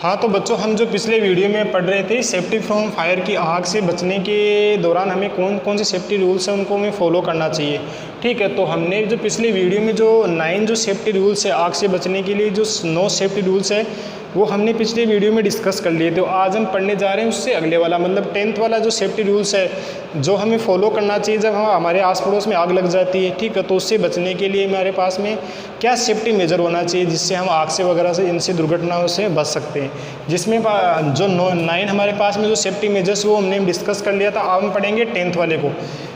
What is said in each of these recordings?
हाँ तो बच्चों, हम जो पिछले वीडियो में पढ़ रहे थे सेफ्टी फ्रॉम फायर की आग से बचने के दौरान हमें कौन कौन से सेफ्टी रूल्स हैं उनको हमें फॉलो करना चाहिए। ठीक है, तो हमने जो पिछले वीडियो में जो 9 जो सेफ्टी रूल्स है आग से बचने के लिए, जो 9 सेफ्टी रूल्स है वो हमने पिछले वीडियो में डिस्कस कर लिए थे। तो आज हम पढ़ने जा रहे हैं उससे अगले वाला, मतलब 10th वाला जो सेफ्टी रूल्स है जो हमें फॉलो करना चाहिए जब हमारे आस पड़ोस में आग लग जाती है। ठीक है, तो उससे बचने के लिए हमारे पास में क्या सेफ्टी मेजर होना चाहिए जिससे हम आग से वगैरह से इनसे दुर्घटनाओं से बच सकते हैं। जिसमें जो 9 हमारे पास में जो सेफ्टी मेजर्स वो हमने डिस्कस कर लिया था। अब हम पढ़ेंगे 10th वाले को।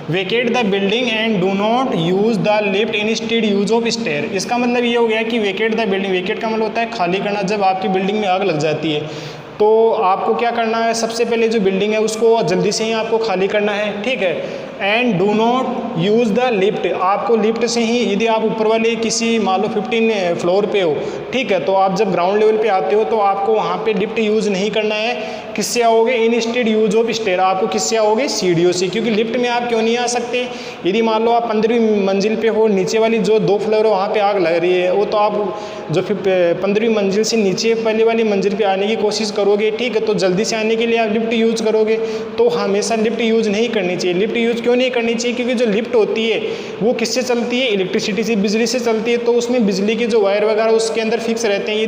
Vacate the building and do not use the lift instead use of stair. इसका मतलब ये हो गया कि वेकेट द बिल्डिंग, वेकेट का मतलब होता है खाली करना। जब आपकी बिल्डिंग में आग लग जाती है तो आपको क्या करना है, सबसे पहले जो बिल्डिंग है उसको जल्दी से ही आपको खाली करना है। ठीक है, and do not use the lift. आपको लिफ्ट से ही, यदि आप ऊपर वाले किसी मान लो 15 फ्लोर पे हो, ठीक है, तो आप जब ग्राउंड लेवल पे आते हो तो आपको वहाँ पे लिफ्ट यूज़ नहीं करना है। किससे आओगे, इंस्टेड यूज ऑफ स्टेयर। आपको किससे आओगे, सीढ़ियों से। क्योंकि लिफ्ट में आप क्यों नहीं आ सकते, यदि मान लो आप 15वीं मंजिल पे हो, नीचे वाली जो 2 फ्लोर है वहाँ पे आग लग रही है, वो तो आप जो 15वीं मंजिल से नीचे पहले वाली मंजिल पे आने की कोशिश करोगे। ठीक है, तो जल्दी से आने के लिए आप लिफ्ट यूज़ करोगे। तो हमेशा लिफ्ट यूज़ नहीं करनी चाहिए। लिफ्ट यूज़ क्यों नहीं करनी चाहिए, क्योंकि जो लिफ्ट होती है वो किससे चलती है, इलेक्ट्रिसिटी से, बिजली से चलती है। तो उसमें बिजली के जो वायर वगैरह उसके अंदर फिक्स रहते हैं।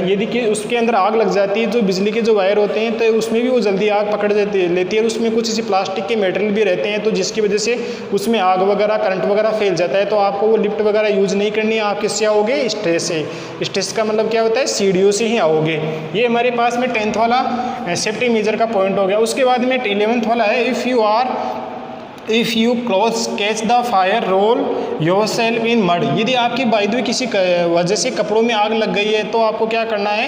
यदि कि उसके अंदर आग लग जाती है, जो बिजली के जो वायर होते हैं तो उसमें भी वो जल्दी आग पकड़ लेती है। और उसमें कुछ ऐसे प्लास्टिक के मटेरियल भी रहते हैं, तो जिसकी वजह से उसमें आग वगैरह, करंट वगैरह फैल जाता है। तो आपको वो लिफ्ट वगैरह यूज़ नहीं करनी है। आप किससे आओगे, स्टेज से। स्टेज का मतलब क्या होता है, सीढ़ियों से ही आओगे। ये हमारे पास में 10th वाला सेफ्टी मेजर का पॉइंट हो गया। उसके बाद में 11th वाला है, if you cloth catch the fire roll yourself in mud. यदि आपकी बाय द वे किसी वजह से कपड़ों में आग लग गई है तो आपको क्या करना है,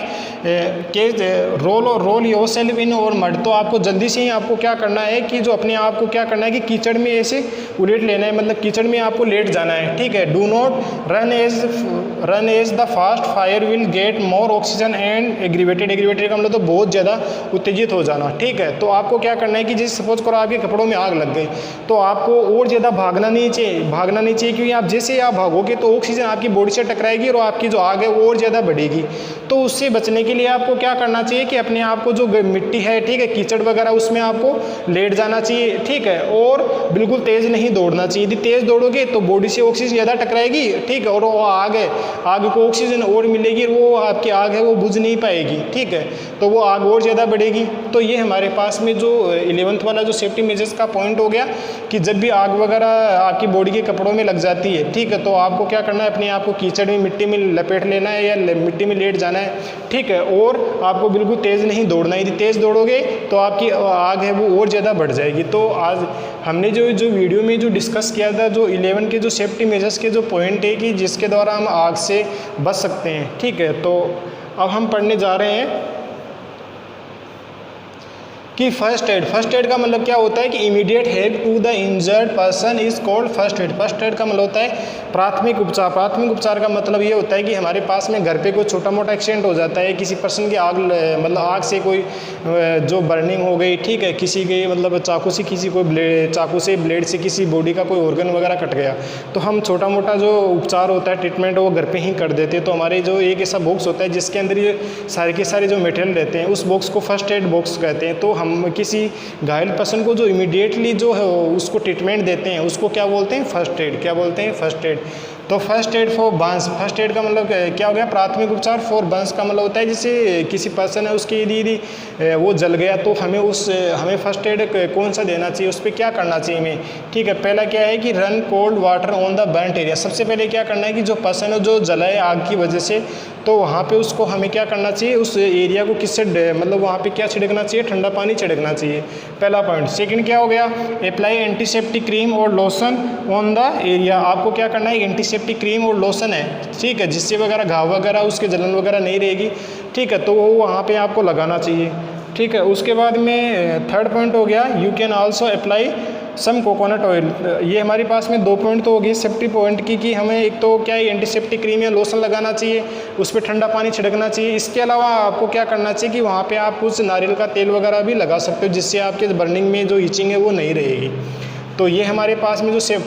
catch roll yourself in और मड। तो आपको जल्दी से ही आपको क्या करना है कि जो अपने आप को क्या करना है कि कीचड़ में ऐसे उलेट लेना है, मतलब कीचड़ में आपको लेट जाना है। ठीक है, do not run as the fast fire will get more oxygen and aggravated का मतलब तो बहुत ज़्यादा उत्तेजित हो जाना। ठीक है, तो आपको क्या करना है कि जैसे सपोज करो आपके कपड़ों में आग लग गई तो आपको और ज़्यादा भागना नहीं चाहिए क्योंकि आप जैसे आप भागोगे तो ऑक्सीजन आपकी बॉडी से टकराएगी और आपकी जो आग है वो और ज़्यादा बढ़ेगी। तो उससे बचने के लिए आपको क्या करना चाहिए कि अपने आप को जो मिट्टी है, ठीक है, कीचड़ वगैरह, उसमें आपको लेट जाना चाहिए। ठीक है, और बिल्कुल तेज़ नहीं दौड़ना चाहिए। यदि तेज़ दौड़ोगे तो बॉडी से ऑक्सीजन ज़्यादा टकराएगी। ठीक है, और वो आग है, आग को ऑक्सीजन और मिलेगी, वो आपकी आग है वो बुझ नहीं पाएगी। ठीक है, तो वो आग और ज़्यादा बढ़ेगी। तो ये हमारे पास में जो 11th वाला जो सेफ्टी मेजर्स का पॉइंट हो गया कि जब भी आग वगैरह आपकी बॉडी के कपड़ों में लग जाती है, ठीक है, तो आपको क्या करना है, अपने आप को कीचड़ में, मिट्टी में लपेट लेना है या मिट्टी में लेट जाना है। ठीक है, और आपको बिल्कुल तेज़ नहीं दौड़ना है। यदि तेज़ दौड़ोगे तो आपकी आग है वो और ज़्यादा बढ़ जाएगी। तो आज हमने जो वीडियो में जो डिस्कस किया था, जो 11 के जो सेफ्टी मेजर्स के जो पॉइंट है कि जिसके द्वारा हम आग से बच सकते हैं। ठीक है, तो अब हम पढ़ने जा रहे हैं कि फर्स्ट एड का मतलब क्या होता है कि immediate help to the injured person is called first aid. First aid का मतलब होता है प्राथमिक उपचार। प्राथमिक उपचार का मतलब ये होता है कि हमारे पास में घर पे कोई छोटा मोटा एक्सीडेंट हो जाता है, किसी पर्सन की आग से कोई जो बर्निंग हो गई, ठीक है, किसी के मतलब चाकू से चाकू से ब्लेड से किसी बॉडी का कोई ऑर्गन वगैरह कट गया, तो हम छोटा मोटा जो उपचार होता है, ट्रीटमेंट, वो घर पे ही कर देते हैं। तो हमारे जो एक ऐसा बॉक्स होता है जिसके अंदर ये सारे के सारे जो मटेरियल रहते हैं, उस बॉक्स को फर्स्ट एड बॉक्स कहते हैं। तो हम किसी घायल पर्सन को जो इमीडिएटली जो है उसको ट्रीटमेंट देते हैं उसको क्या बोलते हैं, फर्स्ट एड। क्या बोलते हैं, फर्स्ट एड। तो first aid for Burns, first aid का मतलब क्या हो गया, प्राथमिक उपचार। फॉर बर्न्स का मतलब होता है जैसे किसी पर्सन है उसकी यदि वो जल गया तो हमें फर्स्ट एड कौन सा देना चाहिए, उस पर क्या करना चाहिए हमें। ठीक है, पहला क्या है कि run cold water on the burnt area. सबसे पहले क्या करना है कि जो पर्सन है जो जला है आग की वजह से, तो वहाँ पे उसको हमें क्या करना चाहिए, उस एरिया को किससे मतलब वहाँ पे क्या छिड़कना चाहिए, ठंडा पानी छिड़कना चाहिए। पहला पॉइंट। सेकंड क्या हो गया, अप्लाई एंटीसेप्टिक क्रीम और लोशन ऑन द एरिया। आपको क्या करना है, एंटीसेप्टिक क्रीम और लोशन है, ठीक है, जिससे वगैरह घाव वगैरह उसके जलन वगैरह नहीं रहेगी। ठीक है, तो वो वहाँ पे आपको लगाना चाहिए। ठीक है, उसके बाद में थर्ड पॉइंट हो गया, you can also apply some coconut oil. ये हमारे पास में 2 पॉइंट तो हो गए सेफ्टी पॉइंट की कि हमें एक तो क्या है एंटीसेप्टिक क्रीम या लोशन लगाना चाहिए, उस पर ठंडा पानी छिड़कना चाहिए। इसके अलावा आपको क्या करना चाहिए कि वहाँ पे आप कुछ नारियल का तेल वगैरह भी लगा सकते हो, जिससे आपके बर्निंग में जो हीचिंग है वो नहीं रहेगी। तो ये हमारे पास में जो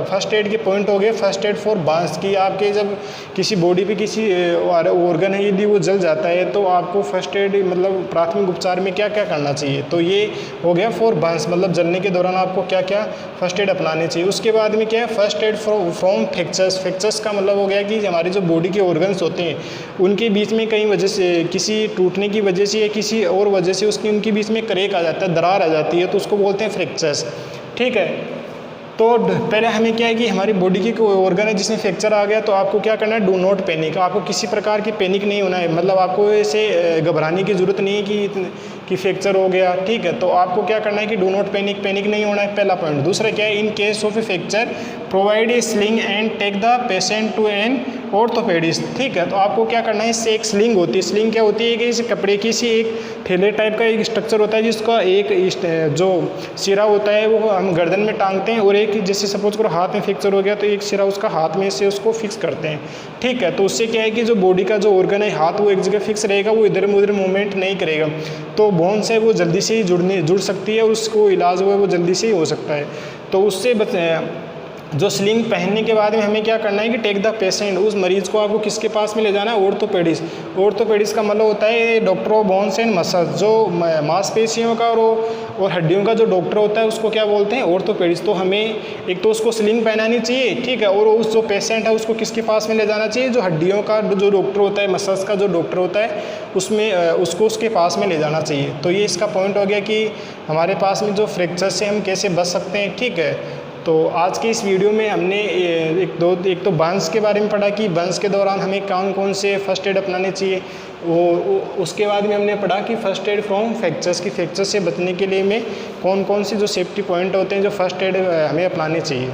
फर्स्ट एड के पॉइंट हो गए, फर्स्ट एड फॉर बर्न्स की। आपके जब किसी बॉडी पे किसी ऑर्गन है यदि वो जल जाता है तो आपको फर्स्ट एड मतलब प्राथमिक उपचार में क्या क्या करना चाहिए। तो ये हो गया फॉर बर्न्स, मतलब जलने के दौरान आपको क्या क्या फर्स्ट एड अपनाने चाहिए। उसके बाद में क्या है, first aid from fractures. Fractures का मतलब हो गया कि हमारे जो बॉडी के ऑर्गन्स होते हैं उनके बीच में कई वजह से, किसी टूटने की वजह से या किसी और वजह से उनके बीच में क्रैक आ जाता है, दरार आ जाती है, तो उसको बोलते हैं फ्रैक्चर्स। ठीक है, तो पहले हमें क्या है कि हमारी बॉडी की कोई ऑर्गन है जिसमें फ्रैक्चर आ गया तो आपको क्या करना है, डू नॉट पैनिक। आपको किसी प्रकार की पैनिक नहीं होना है, मतलब आपको ऐसे घबराने की ज़रूरत नहीं है कि फ्रैक्चर हो गया। ठीक है, तो आपको क्या करना है कि डू नॉट पैनिक नहीं होना है, पहला पॉइंट। दूसरा क्या है, in case of a fracture provide a sling and take the patient to an orthopaedist. ठीक है, तो आपको क्या करना है, इससे एक स्लिंग होती है। स्लिंग क्या होती है कि इस कपड़े की सी एक थैले टाइप का एक स्ट्रक्चर होता है जिसका एक जो सिरा होता है वो हम गर्दन में टांगते हैं, और एक जैसे सपोज करो हाथ में फ्रैक्चर हो गया तो एक सिरा उसका हाथ में से उसको फिक्स करते हैं। ठीक है, तो उससे क्या है कि जो बॉडी का जो ऑर्गन है हाथ वो एक जगह फिक्स रहेगा, वो इधर उधर मूवमेंट नहीं करेगा, तो बोन से वो जल्दी से ही जुड़ सकती है, उसको इलाज हुआ है वो जल्दी से ही हो सकता है। तो उससे जो स्लिंग पहनने के बाद में हमें क्या करना है कि टेक द पेशेंट, उस मरीज़ को आपको किसके पास में ले जाना है, ऑर्थोपेडिस्ट। ऑर्थोपेडिस्ट का मतलब होता है doctor of bones and muscles, जो मांसपेशियों का और हड्डियों का जो डॉक्टर होता है उसको क्या बोलते हैं, ऑर्थोपेडिस्ट। तो हमें एक तो उसको स्लिंग पहनानी चाहिए, ठीक है, और उस जो पेशेंट है उसको किसके पास में ले जाना चाहिए, जो हड्डियों का जो डॉक्टर होता है, मसल्स का जो डॉक्टर होता है उसमें उसको उसके पास में ले जाना चाहिए। तो ये इसका पॉइंट हो गया कि हमारे पास में जो फ्रैक्चर से हम कैसे बच सकते हैं। ठीक है, तो आज के इस वीडियो में हमने एक तो बर्न्स के बारे में पढ़ा कि बर्न्स के दौरान हमें कौन से फर्स्ट एड अपनाने चाहिए, उसके बाद में हमने पढ़ा कि फर्स्ट एड फ्रॉम फ्रैक्चर्स की, फ्रैक्चर से बचने के लिए में कौन कौन से जो सेफ्टी पॉइंट होते हैं जो फर्स्ट एड हमें अपनाने चाहिए।